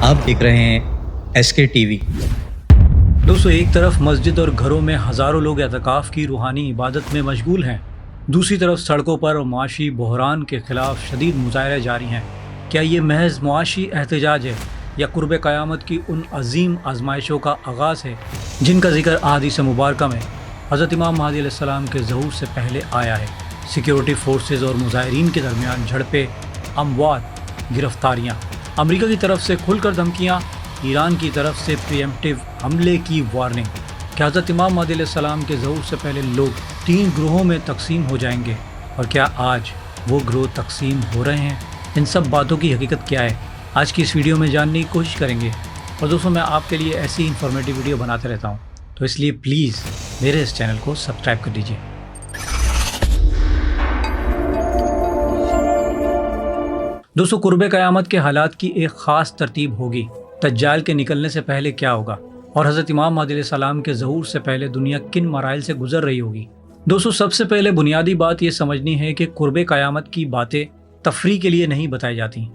आप देख रहे हैं SK TV। दोस्तों, एक तरफ मस्जिद और घरों में हज़ारों लोग एतकाफ़ की रूहानी इबादत में मशगूल हैं, दूसरी तरफ सड़कों पर माशी बहरान के ख़िलाफ़ शदीद मुज़ाहरे जारी हैं। क्या ये महज मुआशी एहतजाज है या कुर्ब क़यामत की उन अजीम आजमाइशों का आगाज़ है जिनका ज़िक्र अहादीस मुबारका में हज़रत इमाम महदी अलैहिस्सलाम के ज़हूर से पहले आया है? सिक्योरिटी फोर्सेस और मुजाहिरीन के दरमियान झड़पें, अमवात, गिरफ्तारियाँ, अमेरिका की तरफ से खुलकर धमकियाँ, ईरान की तरफ से प्रीएम्प्टिव हमले की वार्निंग। क्या हज़रत इमाम महदी अलैहिस्सलाम के ज़हूर से पहले लोग 3 ग्रोहों में तकसीम हो जाएंगे? और क्या आज वो ग्रोह तकसीम हो रहे हैं? इन सब बातों की हकीकत क्या है, आज की इस वीडियो में जानने की कोशिश करेंगे। और दोस्तों, मैं आपके लिए ऐसी इन्फॉर्मेटिव वीडियो बनाते रहता हूँ, तो इसलिए प्लीज़ मेरे इस चैनल को सब्सक्राइब कर दीजिए। दोस्तों, कुर्ब क़यामत के हालात की एक ख़ास तरतीब होगी। दज्जाल के निकलने से पहले क्या होगा और हज़रत इमाम महदी अलैहिस्सलाम के ज़हूर से पहले दुनिया किन मराइल से गुजर रही होगी। दोस्तों, सबसे पहले बुनियादी बात ये समझनी है कि कुर्ब क़यामत की बातें तफरीह के लिए नहीं बताई जाती।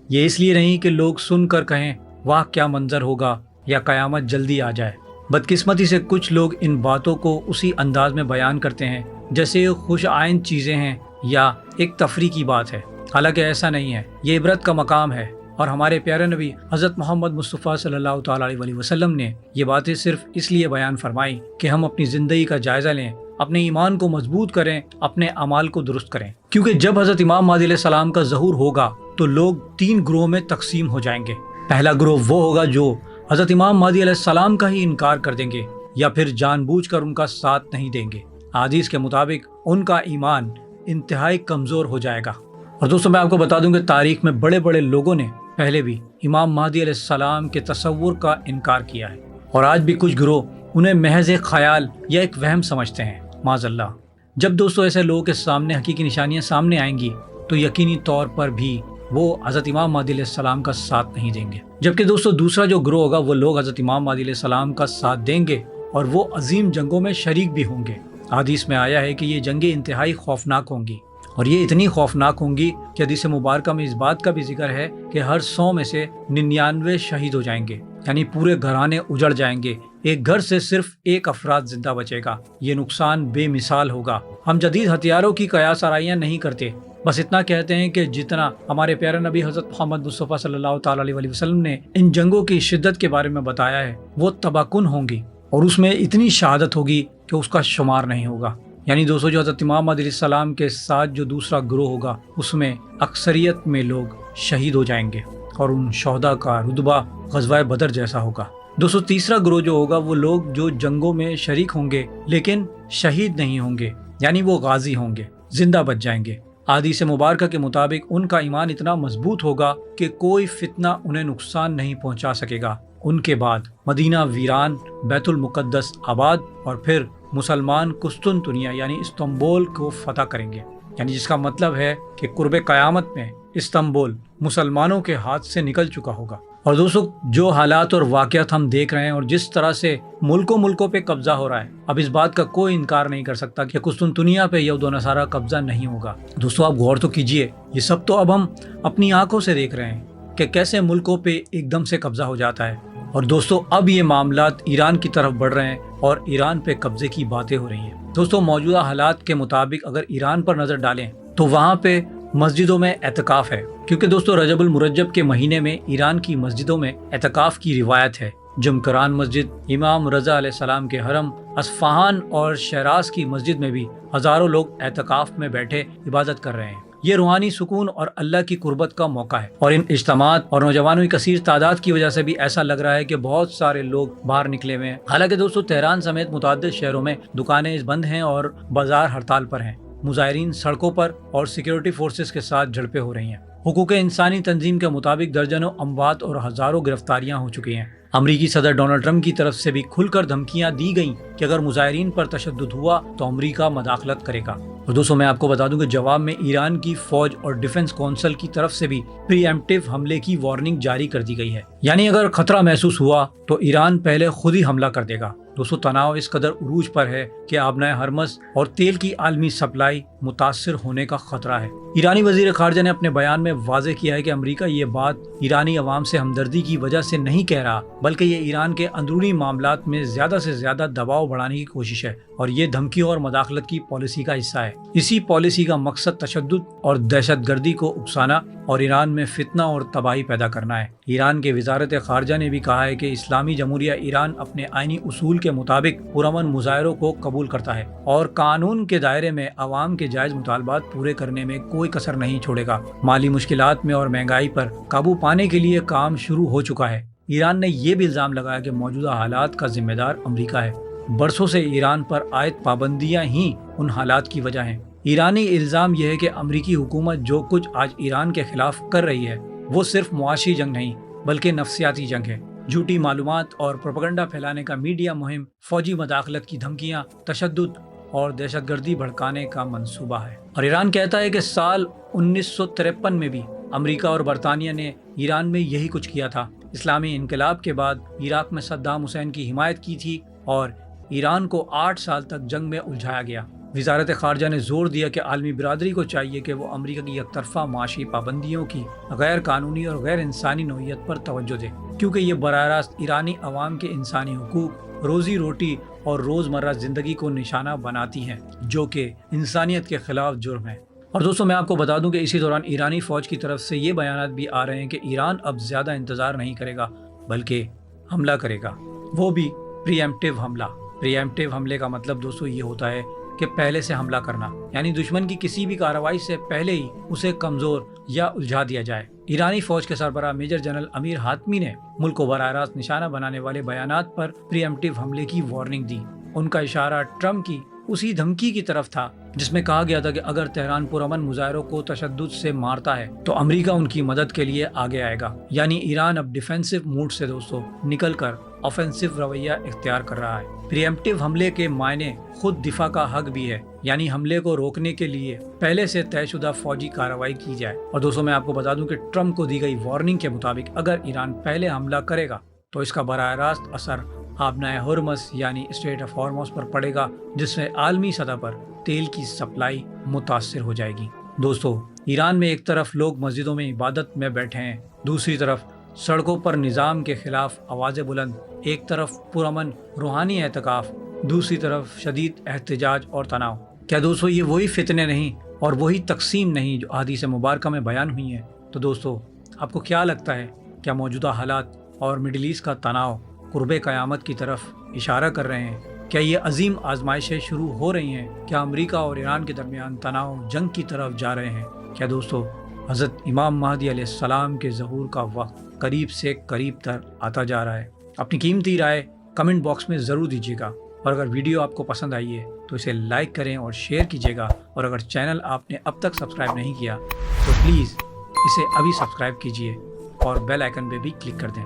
ये इसलिए नहीं कि लोग सुनकर कहें वाह क्या मंजर होगा या क़यामत जल्दी आ जाए। बदकिस्मती से कुछ लोग इन बातों को उसी अंदाज में बयान करते हैं जैसे ये खुश आइंद चीज़ें हैं या एक तफरीह की बात है। हालांकि ऐसा नहीं है, ये इबरत का मकाम है। और हमारे प्यारे नबी हज़रत मोहम्मद मुस्तफ़ा सल्लल्लाहु तआला अलैहि वसल्लम ने ये बातें सिर्फ इसलिए बयान फरमाई कि हम अपनी ज़िंदगी का जायज़ा लें, अपने ईमान को मजबूत करें, अपने अमाल को दुरुस्त करें। क्योंकि जब हज़रत इमाम महदी अलैहिस्सलाम का ज़हूर होगा तो लोग 3 ग्रोह में तकसीम हो जाएंगे। पहला ग्रोह वो होगा जो हज़रत इमाम महदी अलैहिस्सलाम का ही इनकार कर देंगे या फिर जानबूझकर उनका साथ नहीं देंगे। हदीस के मुताबिक उनका ईमान इंतहाई कमज़ोर हो जाएगा। और दोस्तों, मैं आपको बता दूं कि तारीख में बड़े बड़े लोगों ने पहले भी इमाम महदी अलैहिस्सलाम के तसव्वुर का इनकार किया है और आज भी कुछ गिरोह उन्हें महज एक ख्याल या एक वहम समझते हैं। माज़अल्लाह, जब दोस्तों ऐसे लोगों के सामने हकीकी निशानियां सामने आएंगी तो यकीनी तौर पर भी वो हज़रत इमाम महदी अलैहिस्सलाम का साथ नहीं देंगे। जबकि दोस्तों दूसरा जो गिरोह होगा वो लोग हज़रत इमाम महदी अलैहिस्सलाम का साथ देंगे और वो अजीम जंगों में शरीक भी होंगे। हदीस में आया है कि ये जंगें इंतहाई खौफनाक होंगी और ये इतनी खौफनाक होंगी कि हदीस मुबारका में इस बात का भी जिक्र है कि हर 100 में से 99 शहीद हो जाएंगे, यानी पूरे घराने उजड़ जाएंगे। एक घर से सिर्फ एक अफराद जिंदा बचेगा। ये नुकसान बेमिसाल होगा। हम जदीद हथियारों की कयास आराइयां नहीं करते, बस इतना कहते हैं कि जितना हमारे प्यारे नबी हज़रत मोहम्मद मुस्तफ़ा सल्लल्लाहु तआला अलैहि वसल्लम ने इन जंगों की शिद्दत के बारे में बताया है वो तबाकुन होंगी और उसमें इतनी शहादत होगी कि उसका शुमार नहीं होगा। यानी दोस्तों, जो हज़रत इमाम महदी अलैहिस्सलाम के साथ जो दूसरा ग्रोह होगा उसमें अक्सरियत में लोग शहीद हो जाएंगे और उन शहदा का रुतबा ग़ज़वा बदर जैसा होगा। दोस्तों, तीसरा ग्रोह जो होगा वो लोग जो जंगों में शरीक होंगे लेकिन शहीद नहीं होंगे, यानी वो गाजी होंगे, जिंदा बच जाएंगे। हदीस मुबारका के मुताबिक उनका ईमान इतना मजबूत होगा कि कोई फितना उन्हें नुकसान नहीं पहुंचा सकेगा। उनके बाद मदीना वीरान, बैतुल मुक़द्दस आबाद और फिर मुसलमान कुस्तुनतुनिया यानी इस्तांबुल को फतह करेंगे। यानी जिसका मतलब है कि कुर्ब क़यामत में इस्तांबुल मुसलमानों के हाथ से निकल चुका होगा। और दोस्तों, जो हालात और वाक़यात हम देख रहे हैं और जिस तरह से मुल्कों पे कब्जा हो रहा है, अब इस बात का कोई इनकार नहीं कर सकता कि कुस्तुनतुनिया पे यहूद व नसारा कब्जा नहीं होगा। दोस्तों, आप गौर तो कीजिए, ये सब तो अब हम अपनी आंखों से देख रहे हैं कि कैसे मुल्कों पे एकदम से कब्जा हो जाता है। और दोस्तों, अब ये मामलात ईरान की तरफ बढ़ रहे हैं और ईरान पे कब्जे की बातें हो रही हैं। दोस्तों, मौजूदा हालात के मुताबिक अगर ईरान पर नज़र डालें तो वहाँ पे मस्जिदों में एतकाफ़ है, क्योंकि दोस्तों रजबुल मुरज्जब के महीने में ईरान की मस्जिदों में एतकाफ़ की रिवायत है। जमकरान मस्जिद, इमाम रज़ा अलैहिस्सलाम के हरम, अस्फ़हान और शराज की मस्जिद में भी हज़ारों लोग एतकाफ़ में बैठे इबादत कर रहे हैं। ये रूहानी सुकून और अल्लाह की कुर्बत का मौका है और इन इज्तिमात और नौजवानों की कसीर तादाद की वजह से भी ऐसा लग रहा है कि बहुत सारे लोग बाहर निकले हुए हैं। हालांकि दोस्तों, तेहरान समेत मुतअद्दिद शहरों में दुकानें बंद हैं और बाजार हड़ताल पर हैं। मुजाहिरीन सड़कों पर और सिक्योरिटी फोर्सेस के साथ झड़पें हो रही हैं। हुकूक इंसानी तंजीम के मुताबिक दर्जनों अमवात और हज़ारों गिरफ्तारियां हो चुकी हैं। अमरीकी सदर डोनाल्ड ट्रंप की तरफ से भी खुलकर धमकियां दी गईं कि अगर मुजाहिरीन पर तशद्दुद हुआ तो अमरीका मदाखलत करेगा। और दोस्तों, मैं आपको बता दूं कि जवाब में ईरान की फौज और डिफेंस काउंसिल की तरफ से भी प्रीएम्प्टिव हमले की वार्निंग जारी कर दी गई है। यानी अगर खतरा महसूस हुआ तो ईरान पहले खुद ही हमला कर देगा। دوستو تناؤ اس قدر عروج پر ہے کہ آبنائے ہرمز اور تیل کی عالمی سپلائی متاثر ہونے کا خطرہ ہے۔ ایرانی وزیر خارجہ نے اپنے بیان میں واضح کیا ہے کہ امریکہ یہ بات ایرانی عوام سے ہمدردی کی وجہ سے نہیں کہہ رہا، بلکہ یہ ایران کے اندرونی معاملات میں زیادہ سے زیادہ دباؤ بڑھانے کی کوشش ہے اور یہ دھمکیوں اور مداخلت کی پالیسی کا حصہ ہے۔ اسی پالیسی کا مقصد تشدد اور دہشت گردی کو اکسانا اور ایران میں فتنہ اور تباہی پیدا کرنا ہے۔ ایران کے وزارت خارجہ نے بھی کہا ہے کہ اسلامی جمہوریہ ایران اپنے آئینی اصول کے مطابق پرامن مظاہروں کو قبول کرتا ہے اور قانون کے دائرے میں عوام کے جائز مطالبات پورے کرنے میں کوئی کسر نہیں چھوڑے گا۔ مالی مشکلات میں اور مہنگائی پر قابو پانے کے لیے کام شروع ہو چکا ہے۔ ایران نے یہ بھی الزام لگایا کہ موجودہ حالات کا ذمہ دار امریکہ ہے۔ برسوں سے ایران پر عائد پابندیاں ہی ان حالات کی وجہ ہیں۔ ایرانی الزام یہ ہے کہ امریکی حکومت جو کچھ آج ایران کے خلاف کر رہی ہے وہ صرف معاشی جنگ نہیں بلکہ نفسیاتی جنگ ہے۔ جھوٹی معلومات اور پروپیگنڈا پھیلانے کا میڈیا مہم، فوجی مداخلت کی دھمکیاں، تشدد اور دہشت گردی بھڑکانے کا منصوبہ ہے۔ اور ایران کہتا ہے کہ سال 1953 میں بھی امریکہ اور برطانیہ نے ایران میں یہی کچھ کیا تھا۔ اسلامی انقلاب کے بعد عراق میں صدام حسین کی حمایت کی تھی اور ایران کو 8 سال تک جنگ میں الجھایا گیا۔ وزارت خارجہ نے زور دیا کہ عالمی برادری کو چاہیے کہ وہ امریکہ کی یک طرفہ معاشی پابندیوں کی غیر قانونی اور غیر انسانی نوعیت پر توجہ دے، کیونکہ یہ براہ راست ایرانی عوام کے انسانی حقوق، روزی روٹی اور روزمرہ زندگی کو نشانہ بناتی ہیں، جو کہ انسانیت کے خلاف جرم ہے۔ اور دوستوں میں آپ کو بتا دوں کہ اسی دوران ایرانی فوج کی طرف سے یہ بیانات بھی آ رہے ہیں کہ ایران اب زیادہ انتظار نہیں کرے گا بلکہ حملہ کرے گا، وہ بھی پری ایمپٹیو حملہ۔ پری ایمپٹیو حملے کا مطلب دوستوں یہ ہوتا ہے کہ پہلے سے حملہ کرنا، یعنی دشمن کی کسی بھی کارروائی سے پہلے ہی اسے کمزور یا الجھا دیا جائے۔ ایرانی فوج کے سربراہ میجر جنرل امیر حاتمی نے ملک کو براہ راست نشانہ بنانے والے بیانات پر پری ایمپٹیو حملے کی وارننگ دی۔ ان کا اشارہ ٹرمپ کی اسی دھمکی کی طرف تھا جس میں کہا گیا تھا کہ اگر تہران پرامن مظاہروں کو تشدد سے مارتا ہے تو امریکہ ان کی مدد کے لیے آگے آئے گا۔ یعنی ایران اب ڈیفینسو موڈ سے دوستوں نکل کر آفینسو رویہ اختیار کر رہا ہے۔ پری ایمپٹیو حملے کے معنی خود دفاع کا حق بھی ہے، یعنی حملے کو روکنے کے لیے پہلے سے طے شدہ فوجی کارروائی کی جائے۔ اور دوستوں میں آپ کو بتا دوں کہ ٹرمپ کو دی گئی وارننگ کے مطابق اگر ایران پہلے حملہ کرے گا تو اس کا براہ راست اثر آبنائے ہرمز یعنی اسٹریٹ آف ہارموز پر پڑے گا، جس سے عالمی سطح پر تیل کی سپلائی متاثر ہو جائے گی۔ دوستو ایران میں ایک طرف لوگ مسجدوں میں عبادت میں بیٹھے ہیں، دوسری طرف سڑکوں پر نظام کے خلاف آوازیں بلند، ایک طرف پرامن روحانی اعتکاف، دوسری طرف شدید احتجاج اور تناؤ۔ کیا دوستو یہ وہی فتنے نہیں اور وہی تقسیم نہیں جو احادیث مبارکہ میں بیان ہوئی ہیں؟ تو دوستو آپ کو کیا لگتا ہے، کیا موجودہ حالات اور مڈل ایسٹ کا تناؤ قرب قیامت کی طرف اشارہ کر رہے ہیں؟ کیا یہ عظیم آزمائشیں شروع ہو رہی ہیں؟ کیا امریکہ اور ایران کے درمیان تناؤ جنگ کی طرف جا رہے ہیں؟ کیا دوستو حضرت امام مہدی علیہ السلام کے ظہور کا وقت قریب سے قریب تر آتا جا رہا ہے؟ اپنی قیمتی رائے کمنٹ باکس میں ضرور دیجیے گا، اور اگر ویڈیو آپ کو پسند آئی ہے تو اسے لائک کریں اور شیئر کیجیے گا، اور اگر چینل آپ نے اب تک سبسکرائب نہیں کیا تو پلیز اسے ابھی سبسکرائب کیجیے اور بیل آئیکن پہ بھی کلک کر دیں۔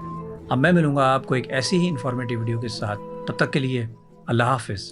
اب میں ملوں گا آپ کو ایک ایسی ہی انفارمیٹیو ویڈیو کے ساتھ، تب تک کے لیے اللہ حافظ۔